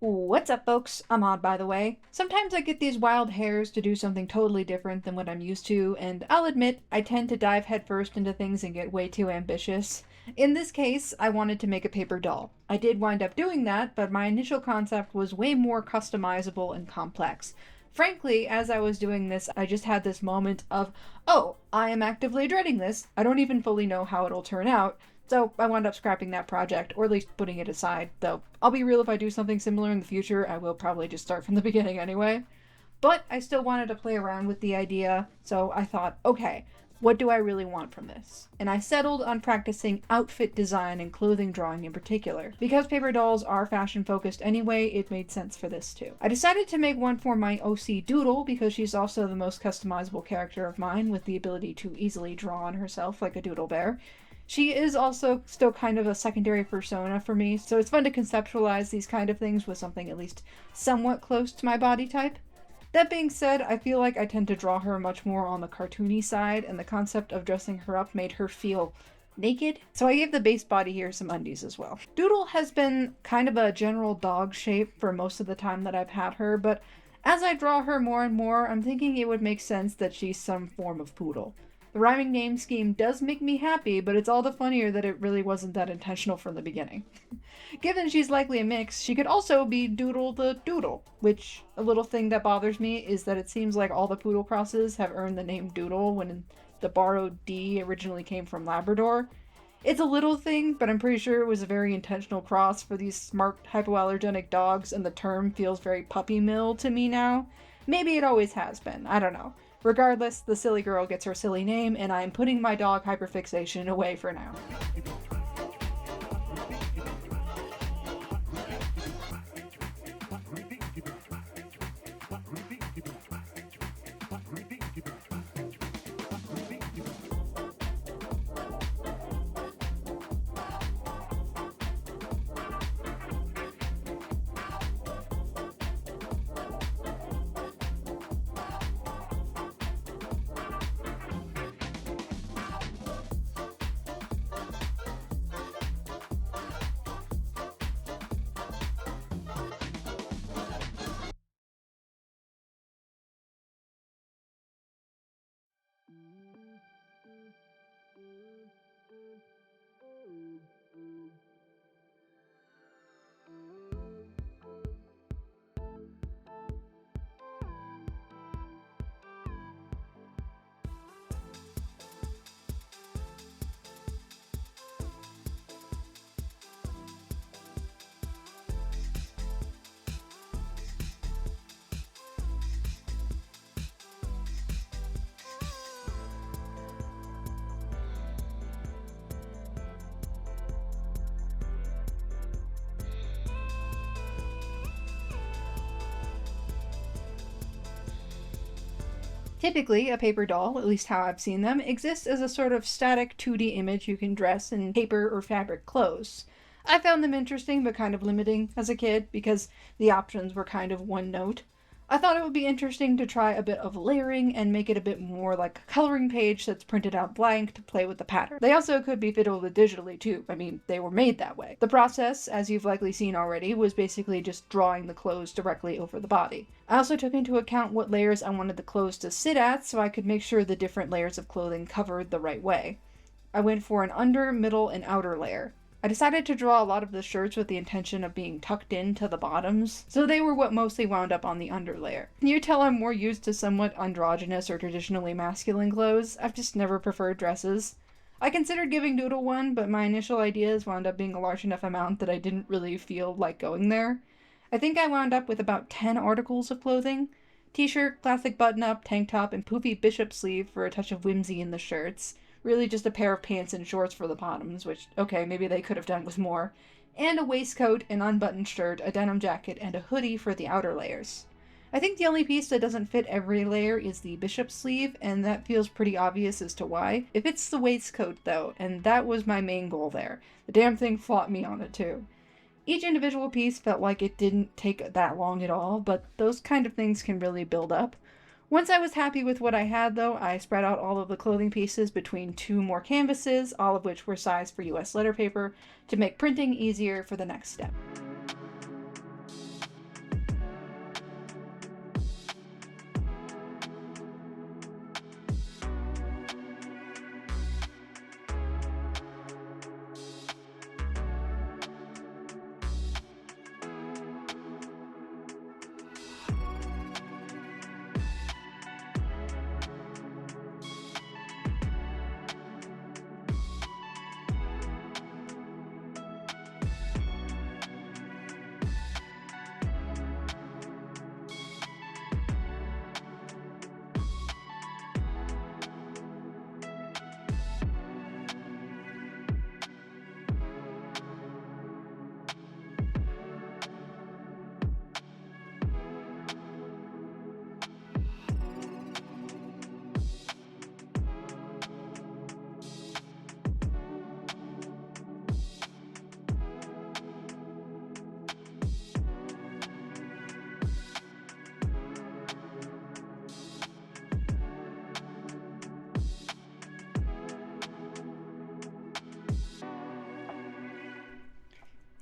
What's up, folks? I'm Odd, by the way. Sometimes I get these wild hairs to do something totally different than what I'm used to, and I'll admit I tend to dive headfirst into things and get way too ambitious. In this case, I wanted to make a paper doll. I did wind up doing that, but my initial concept was way more customizable and complex. Frankly, as I was doing this, I just had this moment of, oh, I am actively dreading this. I don't even fully know how it'll turn out. So I wound up scrapping that project, or at least putting it aside, though I'll be real, if I do something similar in the future, I will probably just start from the beginning anyway. But I still wanted to play around with the idea, so I thought, okay, what do I really want from this? And I settled on practicing outfit design and clothing drawing in particular. Because paper dolls are fashion focused anyway, it made sense for this too. I decided to make one for my OC Doodle because she's also the most customizable character of mine, with the ability to easily draw on herself like a doodle bear. She is also still kind of a secondary persona for me, so it's fun to conceptualize these kind of things with something at least somewhat close to my body type. That being said, I feel like I tend to draw her much more on the cartoony side, and the concept of dressing her up made her feel naked, so I gave the base body here some undies as well. Doodle has been kind of a general dog shape for most of the time that I've had her, but as I draw her more and more, I'm thinking it would make sense that she's some form of poodle. The rhyming name scheme does make me happy, but it's all the funnier that it really wasn't that intentional from the beginning. Given she's likely a mix, she could also be Doodle the Doodle, which, a little thing that bothers me is that it seems like all the poodle crosses have earned the name Doodle when the borrowed D originally came from Labrador. It's a little thing, but I'm pretty sure it was a very intentional cross for these smart hypoallergenic dogs, and the term feels very puppy mill to me now. Maybe it always has been, I don't know. Regardless, the silly girl gets her silly name, and I'm putting my dog hyperfixation away for now. Typically, a paper doll, at least how I've seen them, exists as a sort of static 2D image you can dress in paper or fabric clothes. I found them interesting but kind of limiting as a kid because the options were kind of one note. I thought it would be interesting to try a bit of layering and make it a bit more like a coloring page that's printed out blank to play with the pattern. They also could be fiddled with digitally too. I mean, they were made that way. The process, as you've likely seen already, was basically just drawing the clothes directly over the body. I also took into account what layers I wanted the clothes to sit at so I could make sure the different layers of clothing covered the right way. I went for an under, middle, and outer layer. I decided to draw a lot of the shirts with the intention of being tucked into the bottoms, so they were what mostly wound up on the underlayer. Can you tell I'm more used to somewhat androgynous or traditionally masculine clothes? I've just never preferred dresses. I considered giving Doodle one, but my initial ideas wound up being a large enough amount that I didn't really feel like going there. I think I wound up with about 10 articles of clothing. T-shirt, classic button-up, tank top, and poofy bishop sleeve for a touch of whimsy in the shirts. Really just a pair of pants and shorts for the bottoms, which, okay, maybe they could have done with more. And a waistcoat, an unbuttoned shirt, a denim jacket, and a hoodie for the outer layers. I think the only piece that doesn't fit every layer is the bishop sleeve, and that feels pretty obvious as to why. It fits the waistcoat, though, and that was my main goal there. The damn thing fought me on it, too. Each individual piece felt like it didn't take that long at all, but those kind of things can really build up. Once I was happy with what I had, though, I spread out all of the clothing pieces between 2 more canvases, all of which were sized for US letter paper, to make printing easier for the next step.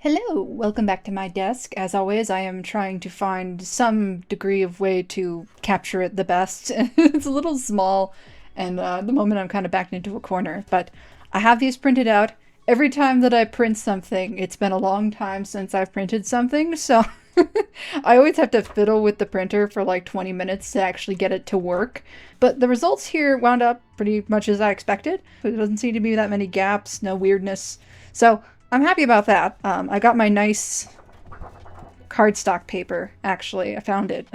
Hello, welcome back to my desk. As always, I am trying to find some degree of way to capture it the best. It's a little small, and at the moment I'm kind of backed into a corner, but I have these printed out. Every time that I print something, it's been a long time since I've printed something, so I always have to fiddle with the printer for like 20 minutes to actually get it to work. But the results here wound up pretty much as I expected. There doesn't seem to be that many gaps, no weirdness. So I'm happy about that. I got my nice cardstock paper, actually. I found it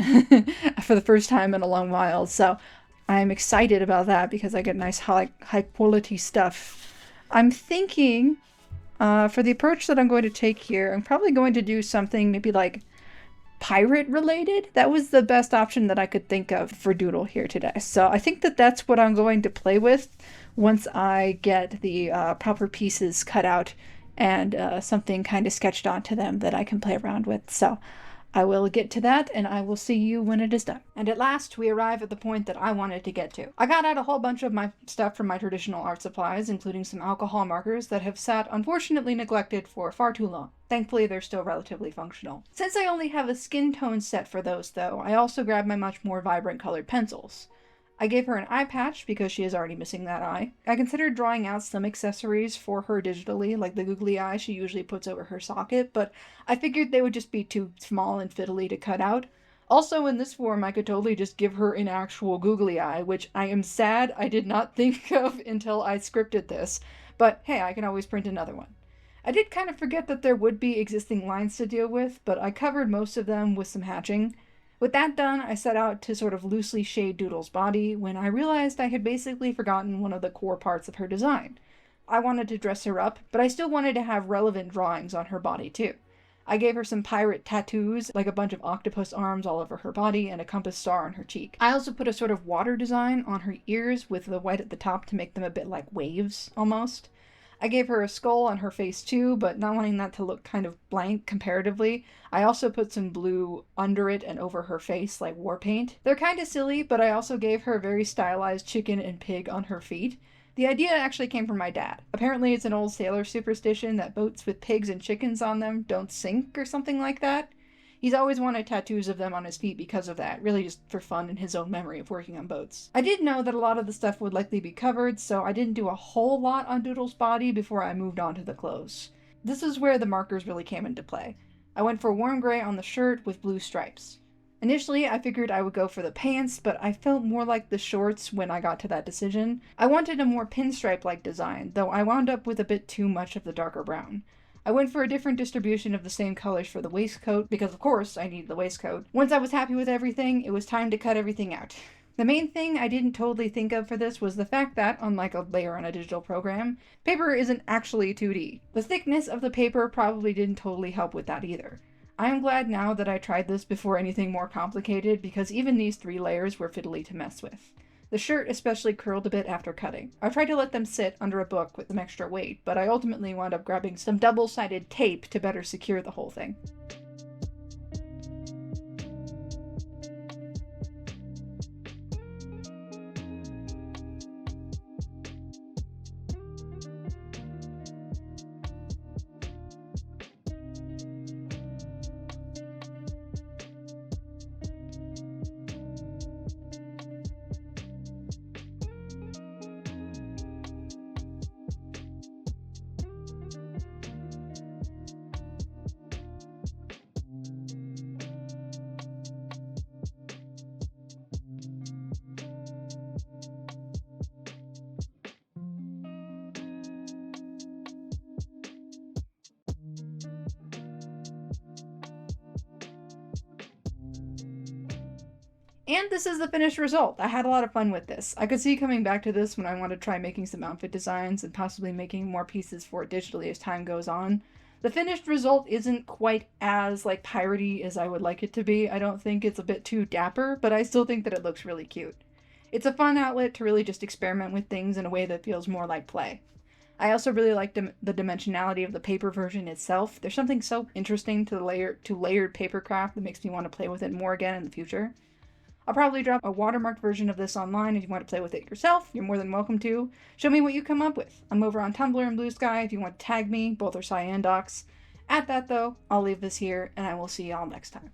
for the first time in a long while. So I'm excited about that because I get nice high quality stuff. I'm thinking for the approach that I'm going to take here, I'm probably going to do something maybe like pirate related. That was the best option that I could think of for Doodle here today. So I think that that's what I'm going to play with once I get the proper pieces cut out and something kind of sketched onto them that I can play around with. So I will get to that, and I will see you when it is done. And at last, we arrive at the point that I wanted to get to. I got out a whole bunch of my stuff from my traditional art supplies, including some alcohol markers that have sat unfortunately neglected for far too long. Thankfully, they're still relatively functional. Since I only have a skin tone set for those, though, I also grabbed my much more vibrant colored pencils. I gave her an eye patch because she is already missing that eye. I considered drawing out some accessories for her digitally, like the googly eye she usually puts over her socket, but I figured they would just be too small and fiddly to cut out. Also, in this form, I could totally just give her an actual googly eye, which I am sad I did not think of until I scripted this, but hey, I can always print another one. I did kind of forget that there would be existing lines to deal with, but I covered most of them with some hatching. With that done, I set out to sort of loosely shade Doodle's body when I realized I had basically forgotten one of the core parts of her design. I wanted to dress her up, but I still wanted to have relevant drawings on her body too. I gave her some pirate tattoos, like a bunch of octopus arms all over her body and a compass star on her cheek. I also put a sort of water design on her ears with the white at the top to make them a bit like waves, almost. I gave her a skull on her face too, but not wanting that to look kind of blank comparatively, I also put some blue under it and over her face like war paint. They're kind of silly, but I also gave her a very stylized chicken and pig on her feet. The idea actually came from my dad. Apparently it's an old sailor superstition that boats with pigs and chickens on them don't sink or something like that. He's always wanted tattoos of them on his feet because of that, really just for fun and his own memory of working on boats. I did know that a lot of the stuff would likely be covered, so I didn't do a whole lot on Doodle's body before I moved on to the clothes. This is where the markers really came into play. I went for warm gray on the shirt with blue stripes. Initially, I figured I would go for the pants, but I felt more like the shorts when I got to that decision. I wanted a more pinstripe-like design, though I wound up with a bit too much of the darker brown. I went for a different distribution of the same colors for the waistcoat, because of course I needed the waistcoat. Once I was happy with everything, it was time to cut everything out. The main thing I didn't totally think of for this was the fact that, unlike a layer on a digital program, paper isn't actually 2D. The thickness of the paper probably didn't totally help with that either. I am glad now that I tried this before anything more complicated, because even these 3 layers were fiddly to mess with. The shirt especially curled a bit after cutting. I tried to let them sit under a book with some extra weight, but I ultimately wound up grabbing some double-sided tape to better secure the whole thing. And this is the finished result. I had a lot of fun with this. I could see coming back to this when I want to try making some outfit designs and possibly making more pieces for it digitally as time goes on. The finished result isn't quite as like piratey as I would like it to be. I don't think it's a bit too dapper, but I still think that it looks really cute. It's a fun outlet to really just experiment with things in a way that feels more like play. I also really like the dimensionality of the paper version itself. There's something so interesting to layered paper craft that makes me want to play with it more again in the future. I'll probably drop a watermarked version of this online if you want to play with it yourself. You're more than welcome to. Show me what you come up with. I'm over on Tumblr and Blue Sky if you want to tag me. Both are cyan docs. At that, though, I'll leave this here, and I will see y'all next time.